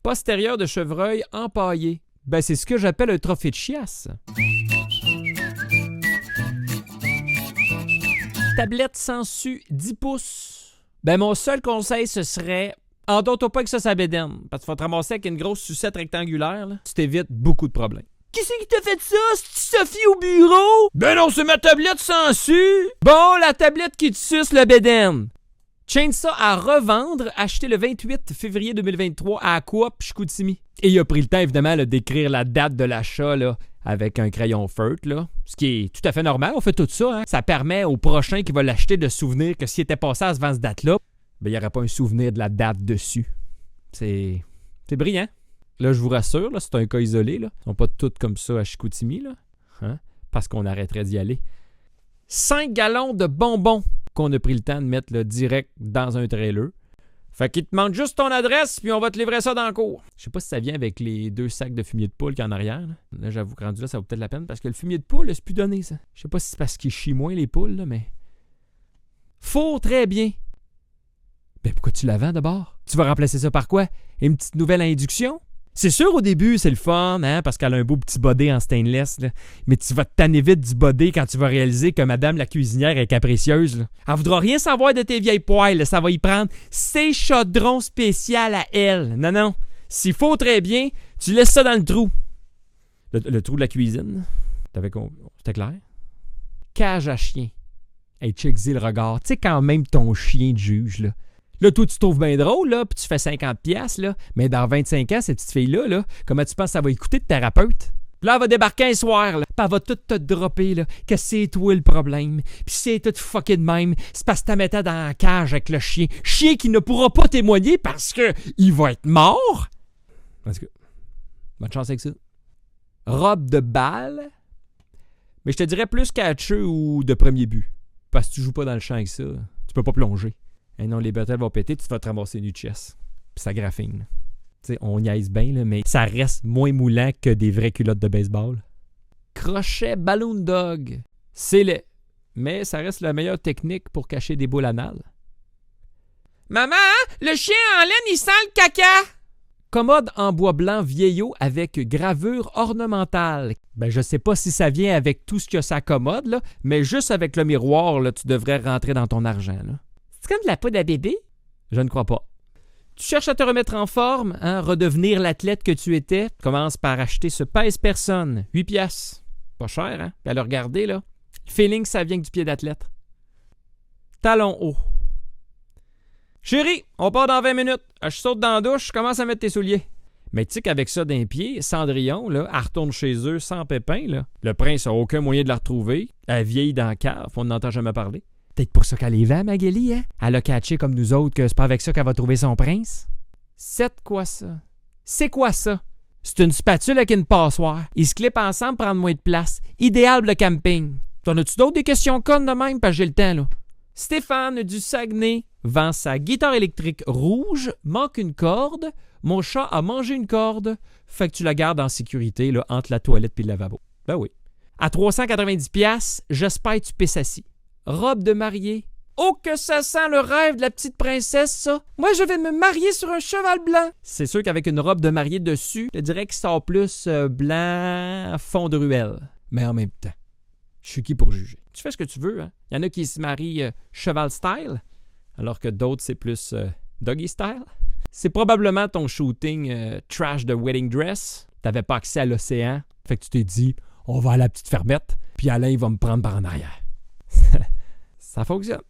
Postérieur de chevreuil empaillé. Ben, c'est ce que j'appelle un trophée de chiasse. Tablette sensu 10 pouces. Ben, mon seul conseil, ce serait... endors-toi pas avec ça sa bédaine. Parce que tu vas te ramasser avec une grosse sucette rectangulaire. Là. Tu t'évites beaucoup de problèmes. Qui c'est qui t'a fait ça? C'est Sophie au bureau? Ben non, c'est ma tablette sensu. Bon, la tablette qui te suce le bédaine. Chainsaw à revendre, acheté le 28 février 2023 à Coop Chicoutimi. Et il a pris le temps, évidemment, là, d'écrire la date de l'achat là, avec un crayon feutre. Là. Ce qui est tout à fait normal, on fait tout ça. Hein. Ça permet au prochain qui va l'acheter de se souvenir que s'il était passé avant cette date-là, ben, il n'y aurait pas un souvenir de la date dessus. C'est brillant. Là, je vous rassure, là, c'est un cas isolé. Là. Ils ne sont pas tous comme ça à Chicoutimi, là. Hein? Parce qu'on arrêterait d'y aller. 5 gallons de bonbons qu'on a pris le temps de mettre là, direct dans un trailer. Fait qu'il te demande juste ton adresse, puis on va te livrer ça dans le cours. Je sais pas si ça vient avec les 2 sacs de fumier de poule qu'il y a en arrière. Là, j'avoue que rendu là, ça vaut peut-être la peine, parce que le fumier de poule, c'est plus donné, ça. Je sais pas si c'est parce qu'ils chient moins, les poules, là, mais... Fourre très bien. Ben, pourquoi tu la vends d'abord? Tu vas remplacer ça par quoi? Une petite nouvelle à induction? C'est sûr, au début, c'est le fun, hein, parce qu'elle a un beau petit body en stainless, là. Mais tu vas te tanner vite du body quand tu vas réaliser que madame la cuisinière est capricieuse. Là. Elle voudra rien savoir de tes vieilles poêles, là. Ça va y prendre ses chaudrons spéciaux à elle. Non, non. S'il faut très bien, tu laisses ça dans le trou. Le trou de la cuisine. C'était clair? Cage à chien. Hey, check-y le regard. Tu sais, quand même ton chien te juge, là. Là, toi, tu te trouves bien drôle, là, puis tu fais 50$, là. Mais dans 25 ans, cette petite fille-là, là, comment tu penses que ça va écouter de thérapeute? Puis là, elle va débarquer un soir, là. Puis elle va tout te dropper, là. Que c'est toi le problème. Puis c'est tout fucké de même. C'est parce que tu mettais dans la cage avec le chien. Chien qui ne pourra pas témoigner parce que il va être mort. Parce que... bonne chance avec ça. Robe de balle. Mais je te dirais plus catcheux ou de premier but. Parce que tu joues pas dans le champ avec ça. Tu peux pas plonger. Et non, les bretelles vont péter, tu vas te ramasser nu de chess. Puis ça graffine. Tu sais, on niaise bien, là, mais ça reste moins moulant que des vraies culottes de baseball. Crochet Balloon Dog. C'est laid. Mais ça reste la meilleure technique pour cacher des boules anales. Maman, le chien en laine, il sent le caca! Commode en bois blanc vieillot avec gravure ornementale. Ben, je sais pas si ça vient avec tout ce qu'il y a sa commode, là, mais juste avec le miroir, là, tu devrais rentrer dans ton argent, là. C'est comme de la poudre à bébé? Je ne crois pas. Tu cherches à te remettre en forme, hein, redevenir l'athlète que tu étais. Commence par acheter ce pèse-personne. 8$. Pas cher, hein? Puis à le regarder, là. Le feeling, ça vient que du pied d'athlète. Talon haut. Chérie, on part dans 20 minutes. Je saute dans la douche, je commence à mettre tes souliers. Mais tu sais qu'avec ça d'un pied, Cendrillon, là, elle retourne chez eux sans pépin, là. Le prince n'a aucun moyen de la retrouver. Elle vieillit dans la cave, on n'entend jamais parler. Peut-être pour ça qu'elle est vend, Magali, hein? Elle a catché comme nous autres que c'est pas avec ça qu'elle va trouver son prince. C'est quoi ça? C'est quoi ça? C'est une spatule avec une passoire. Ils se clippent ensemble pour prendre moins de place. Idéal pour le camping. T'en as-tu d'autres des questions connes de même? Parce que j'ai le temps, là. Stéphane du Saguenay vend sa guitare électrique rouge, manque une corde. Mon chat a mangé une corde. Fait que tu la gardes en sécurité, là, entre la toilette et le lavabo. Ben oui. À 390$, j'espère que tu pisses assis. Robe de mariée. Oh, que ça sent le rêve de la petite princesse, ça! Moi, je vais me marier sur un cheval blanc! C'est sûr qu'avec une robe de mariée dessus, je dirais qu'il sort plus blanc, fond de ruelle. Mais en même temps, je suis qui pour juger? Tu fais ce que tu veux, hein? Il y en a qui se marient cheval style, alors que d'autres, c'est plus doggy style. C'est probablement ton shooting trash de wedding dress. T'avais pas accès à l'océan, fait que tu t'es dit, on va à la petite fermette, puis Alain, il va me prendre par en arrière. Ça fonctionne.